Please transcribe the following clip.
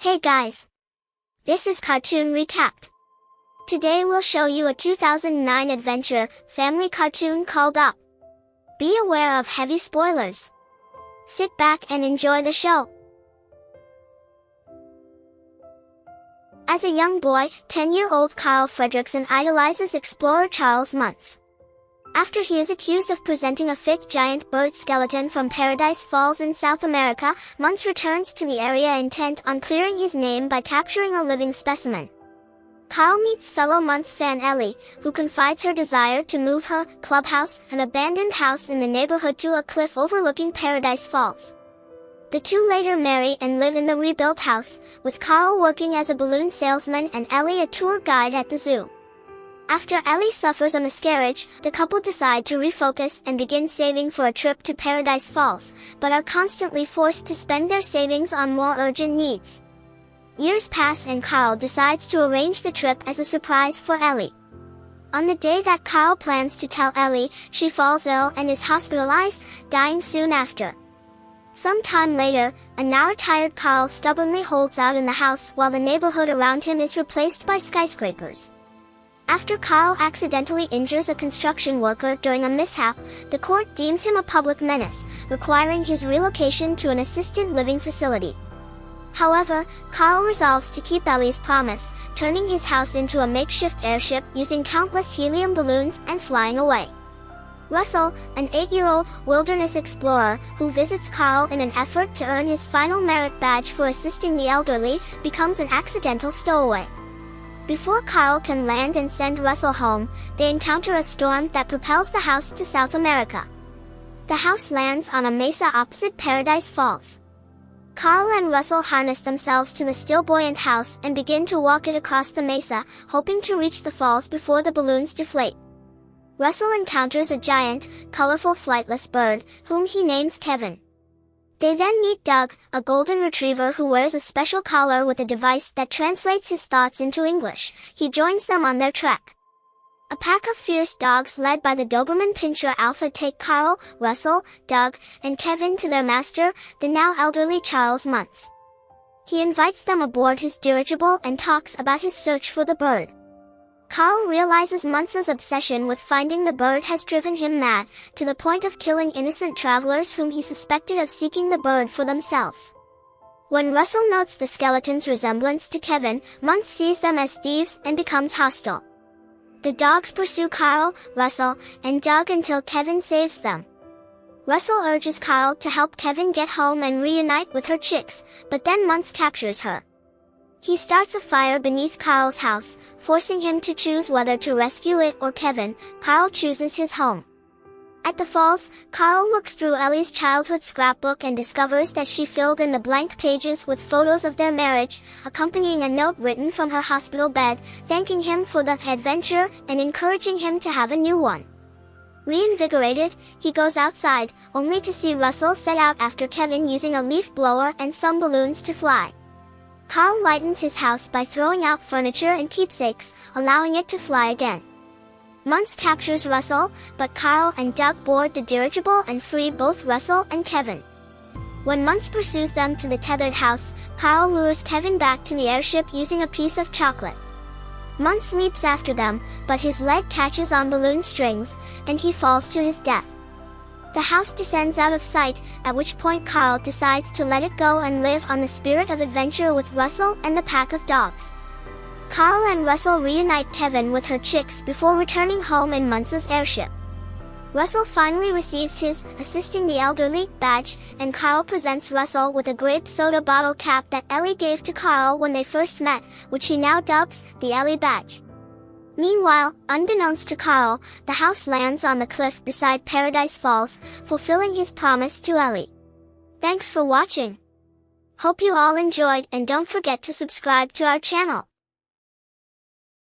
Hey guys! This is Cartoon Recapped. Today we'll show you a 2009 adventure family cartoon called Up. Be aware of heavy spoilers. Sit back and enjoy the show. As a young boy, 10-year-old Carl Fredricksen idolizes explorer Charles Muntz. After he is accused of presenting a fake giant bird skeleton from Paradise Falls in South America, Muntz returns to the area intent on clearing his name by capturing a living specimen. Carl meets fellow Muntz fan Ellie, who confides her desire to move her clubhouse, an abandoned house in the neighborhood, to a cliff overlooking Paradise Falls. The two later marry and live in the rebuilt house, with Carl working as a balloon salesman and Ellie a tour guide at the zoo. After Ellie suffers a miscarriage, the couple decide to refocus and begin saving for a trip to Paradise Falls, but are constantly forced to spend their savings on more urgent needs. Years pass and Carl decides to arrange the trip as a surprise for Ellie. On the day that Carl plans to tell Ellie, she falls ill and is hospitalized, dying soon after. Some time later, a now-retired Carl stubbornly holds out in the house while the neighborhood around him is replaced by skyscrapers. After Carl accidentally injures a construction worker during a mishap, the court deems him a public menace, requiring his relocation to an assisted living facility. However, Carl resolves to keep Ellie's promise, turning his house into a makeshift airship using countless helium balloons and flying away. Russell, an 8-year-old wilderness explorer who visits Carl in an effort to earn his final merit badge for assisting the elderly, becomes an accidental stowaway. Before Carl can land and send Russell home, they encounter a storm that propels the house to South America. The house lands on a mesa opposite Paradise Falls. Carl and Russell harness themselves to the still buoyant house and begin to walk it across the mesa, hoping to reach the falls before the balloons deflate. Russell encounters a giant, colorful flightless bird, whom he names Kevin. They then meet Doug, a golden retriever who wears a special collar with a device that translates his thoughts into English. He joins them on their trek. A pack of fierce dogs led by the Doberman Pinscher Alpha take Carl, Russell, Doug, and Kevin to their master, the now elderly Charles Muntz. He invites them aboard his dirigible and talks about his search for the bird. Carl realizes Muntz's obsession with finding the bird has driven him mad, to the point of killing innocent travelers whom he suspected of seeking the bird for themselves. When Russell notes the skeleton's resemblance to Kevin, Muntz sees them as thieves and becomes hostile. The dogs pursue Carl, Russell, and Doug until Kevin saves them. Russell urges Carl to help Kevin get home and reunite with her chicks, but then Muntz captures her. He starts a fire beneath Carl's house, forcing him to choose whether to rescue it or Kevin. Carl chooses his home. At the falls, Carl looks through Ellie's childhood scrapbook and discovers that she filled in the blank pages with photos of their marriage, accompanying a note written from her hospital bed, thanking him for the adventure and encouraging him to have a new one. Reinvigorated, he goes outside, only to see Russell set out after Kevin using a leaf blower and some balloons to fly. Carl lightens his house by throwing out furniture and keepsakes, allowing it to fly again. Muntz captures Russell, but Carl and Doug board the dirigible and free both Russell and Kevin. When Muntz pursues them to the tethered house, Carl lures Kevin back to the airship using a piece of chocolate. Muntz leaps after them, but his leg catches on balloon strings, and he falls to his death. The house descends out of sight, at which point Carl decides to let it go and live on the spirit of adventure with Russell and the pack of dogs. Carl and Russell reunite Kevin with her chicks before returning home in Muntz's airship. Russell finally receives his Assisting the Elderly badge, and Carl presents Russell with a grape soda bottle cap that Ellie gave to Carl when they first met, which he now dubs the Ellie badge. Meanwhile, unbeknownst to Carl, the house lands on the cliff beside Paradise Falls, fulfilling his promise to Ellie. Thanks for watching. Hope you all enjoyed and don't forget to subscribe to our channel.